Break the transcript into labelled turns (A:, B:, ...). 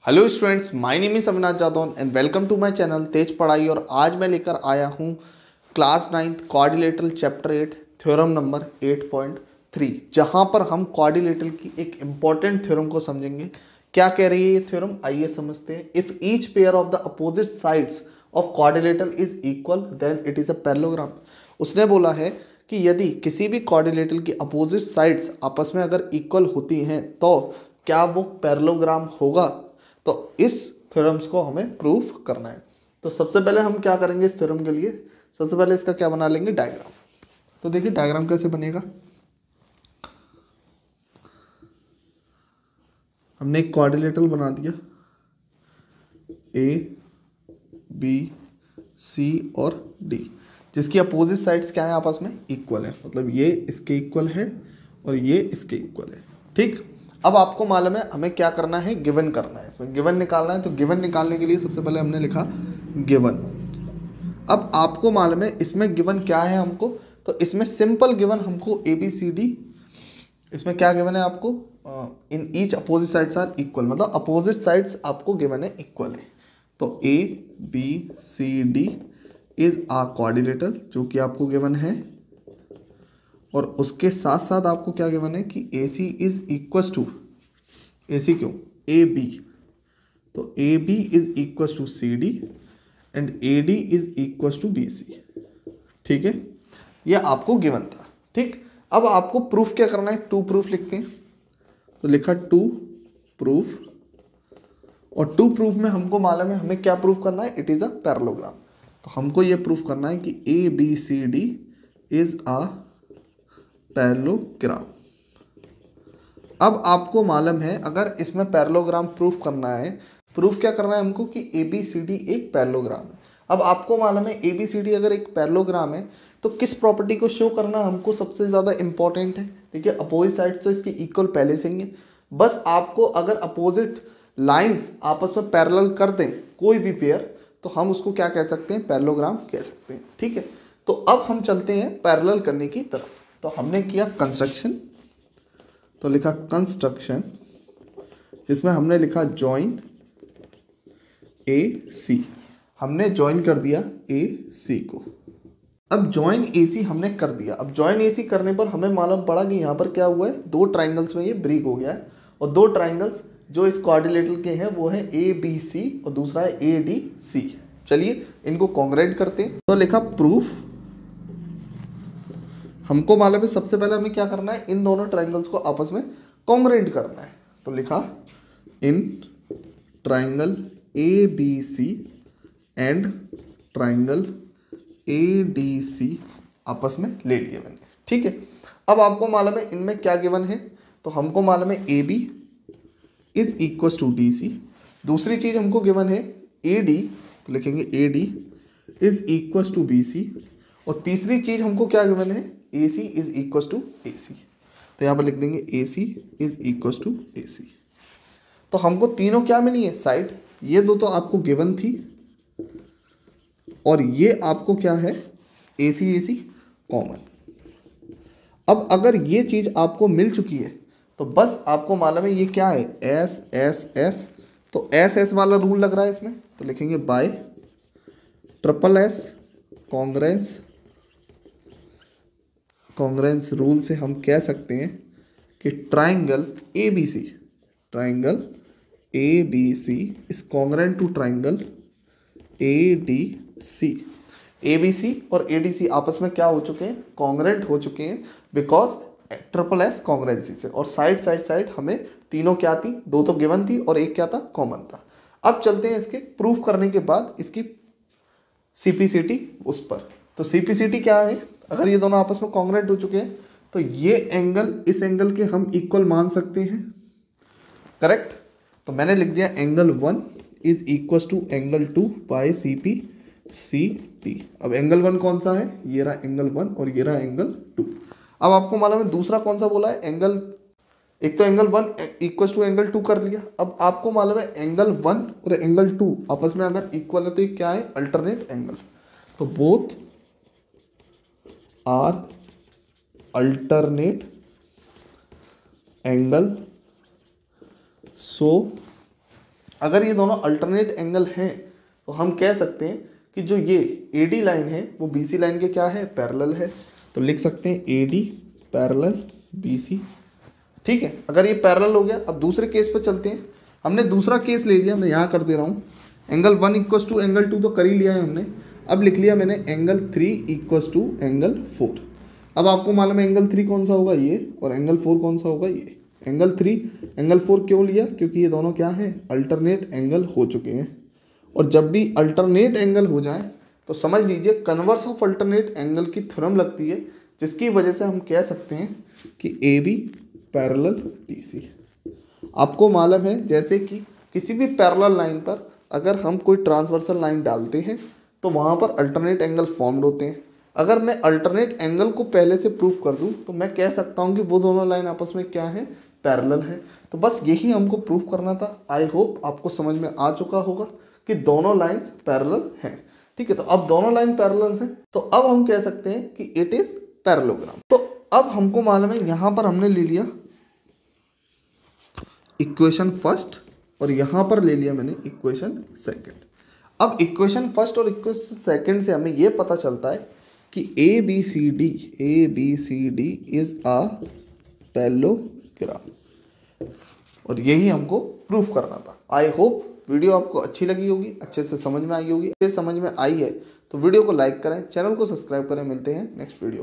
A: Hello students, my name is Avinash Jadaun and welcome to my channel Tej Padhai. और आज मैं लेकर आया हूँ class 9th quadrilateral chapter 8 theorem number 8.3, जहाँ पर हम क्वाड्रिलेटरल की एक इम्पॉर्टेंट थ्योरम को समझेंगे। क्या कह रही है ये थ्योरम, आइए समझते हैं। If each pair of the opposite sides of quadrilateral is equal then it is a parallelogram. उसने बोला है कि यदि किसी भी क्वाड्रिलेटरल की अपोजिट साइड्स आपस में अगर इक्वल होती हैं तो क्या वो पैरेललोग्राम होगा। तो इस थ्योरम्स को हमें प्रूफ करना है। तो सबसे पहले हम क्या करेंगे इस थ्योरम के लिए, सबसे पहले इसका क्या बना लेंगे, डायग्राम। तो देखिए डायग्राम कैसे बनेगा। हमने एक क्वाड्रिलेटरल बना दिया, ए बी सी और डी, जिसकी अपोजिट साइड्स क्या है, आपस में इक्वल है। मतलब ये इसके इक्वल है और ये इसके इक्वल है। ठीक, अब आपको मालूम है हमें क्या करना है, गिवन करना है। इसमें गिवन निकालना है। तो गिवन निकालने के लिए सबसे पहले हमने लिखा गिवन। अब आपको मालूम है इसमें गिवन क्या है हमको, तो इसमें सिंपल गिवन हमको ए बी सी डी, इसमें क्या गिवन है आपको, in each opposite sides are equal, मतलब अपोजिट साइड्स आपको गिवन है इक्वल है। तो A B C D is a quadrilateral जो कि आपको गिवन है, और उसके साथ साथ आपको क्या गिवन है कि A C is equal to, A C क्यों, ए बी, तो A B is equal to C D and A D is equal to B C. ठीक है, ये आपको गिवन था। ठीक, अब आपको प्रूफ क्या करना है, टू प्रूफ लिखते हैं। तो लिखा टू प्रूफ, और टू प्रूफ में हमको मालूम है हमें क्या प्रूफ करना है, इट इज अ पैरेललोग्राम। तो हमको ये प्रूफ करना है कि A B C D is a parallelogram. अब आपको मालूम है अगर इसमें पैरेललोग्राम प्रूफ करना है, प्रूफ क्या करना है हमको कि ए बी सी डी एक पैरेललोग्राम है। अब आपको मालूम है ए बी सी डी अगर एक पैरेललोग्राम है तो किस प्रॉपर्टी को शो करना हमको सबसे ज़्यादा इंपॉर्टेंट है। देखिए अपोजिट साइड तो इसकी इक्वल पहले से ही है, बस आपको अगर अपोजिट लाइंस आपस में पैरेलल कर दें कोई भी पेयर, तो हम उसको क्या कह सकते हैं, पैरेललोग्राम कह सकते हैं। ठीक है, तो अब हम चलते हैं पैरेलल करने की तरफ। तो हमने किया कंस्ट्रक्शन, तो लिखा कंस्ट्रक्शन, जिसमें हमने लिखा जॉइन ए सी, हमने ज्वाइन कर दिया ए सी को। अब ज्वाइन ए सी हमने कर दिया। अब ज्वाइन ए सी करने पर हमें मालूम पड़ा कि यहाँ पर क्या हुआ है, दो ट्राइंगल्स में ये ब्रेक हो गया है, और दो ट्राइंगल्स जो इस क्वाड्रिलेटरल के हैं वो है ए बी सी और दूसरा है ए डी सी। चलिए इनको कॉन्ग्रेंट करते हैं। तो लिखा प्रूफ, हमको मालूम है सबसे पहले हमें क्या करना है, इन दोनों ट्राइंगल्स को आपस में कॉन्ग्रेंट करना है। तो लिखा in triangle A B C and triangle A D C आपस में ले लिए मैंने। ठीक है, अब आपको मालूम है इनमें क्या गिवन है, तो हमको मालूम है A B is equal to D C. दूसरी चीज हमको गिवन है ए डी, तो लिखेंगे A D is equal to B C, और तीसरी चीज हमको क्या गिवन है, A C is equal to A C. तो यहाँ पर लिख देंगे A C is equal to A C. तो हमको तीनों क्या मिली है, साइड। ये दो तो आपको गिवन थी, और ये आपको क्या है, ए सी कॉमन। अब अगर ये चीज आपको मिल चुकी है तो बस आपको मालूम है ये क्या है, एस एस एस। तो एस एस वाला रूल लग रहा है इसमें, तो लिखेंगे by triple S congruence rule से हम कह सकते हैं कि triangle A B C, triangle A B C is congruent to triangle A D C. A B C और ए डी सी आपस में क्या हो चुके हैं, कॉन्ग्रेंट हो चुके हैं, बिकॉज ट्रिपल एस कॉन्ग्रेंसी से। और साइड साइड साइड हमें तीनों क्या थी, दो तो गिवन थी और एक क्या था, कॉमन था। अब चलते हैं इसके प्रूफ करने के बाद इसकी सीपीसीटी उस पर। तो सीपीसीटी क्या है, अगर ये दोनों आपस में कॉन्ग्रेंट हो चुके हैं तो ये एंगल इस एंगल के हम इक्वल मान सकते हैं, करेक्ट। तो मैंने लिख दिया angle 1 is equal to angle 2 by C P C T. अब एंगल 1 कौन सा है, ये रहा एंगल 1 और ये रहा एंगल 2। अब आपको मालूम है दूसरा कौन सा बोला है, एंगल, एक तो एंगल 1 इक्वल टू एंगल 2 कर लिया। अब आपको मालूम है एंगल 1 और एंगल 2 आपस में अगर इक्वल है तो ये क्या है, अल्टरनेट एंगल। तो बोथ आर अल्टरनेट एंगल, सो अगर ये दोनों अल्टरनेट एंगल हैं तो हम कह सकते हैं कि जो ये AD लाइन है वो BC लाइन के क्या है, पैरेलल है। तो लिख सकते हैं AD पैरेलल BC। ठीक है, अगर ये पैरेलल हो गया, अब दूसरे केस पे चलते हैं। हमने दूसरा केस ले लिया, मैं यहाँ कर दे रहा हूँ। एंगल 1 इक्वस टू एंगल 2 तो कर ही लिया है हमने। अब लिख लिया मैंने एंगल 3 इक्वस टू एंगल 4। अब आपको मालूम है एंगल 3 कौन सा होगा, ये, और एंगल 4 कौन सा होगा, ये। एंगल 3 एंगल 4 क्यों लिया, क्योंकि ये दोनों क्या हैं, अल्टरनेट एंगल हो चुके हैं। और जब भी अल्टरनेट एंगल हो जाए तो समझ लीजिए कन्वर्स ऑफ अल्टरनेट एंगल की थ्योरम लगती है, जिसकी वजह से हम कह सकते हैं कि AB पैरेलल BC। आपको मालूम है जैसे कि किसी भी पैरेलल लाइन पर अगर हम कोई ट्रांसवर्सल लाइन डालते हैं तो वहाँ पर अल्टरनेट एंगल फॉर्म्ड होते हैं। अगर मैं अल्टरनेट एंगल को पहले से प्रूफ कर दूँ तो मैं कह सकता हूँ कि वो दोनों लाइन आपस में क्या है, पैरेलल है। तो बस यही हमको प्रूफ करना था। आई होप आपको समझ में आ चुका होगा कि दोनों लाइन्स पैरेलल हैं। ठीक है, तो अब दोनों लाइन पैरेलल हैं तो अब हम कह सकते हैं कि इट इज पैरेललोग्राम। तो अब हमको मालूम है यहाँ पर हमने ले लिया इक्वेशन फर्स्ट और यहाँ पर ले लिया मैंने इक्वेशन सेकंड। अब इक्वेशन फर्स्ट और इक्वेशन सेकंड से हमें ये पता चलता है कि ABCD इज अ पैरेललोग्राम, और यही हमको प्रूफ करना था। आई होप वीडियो आपको अच्छी लगी होगी, अच्छे से समझ में आई होगी। समझ में आई है तो वीडियो को लाइक करें, चैनल को सब्सक्राइब करें। मिलते हैं नेक्स्ट वीडियो।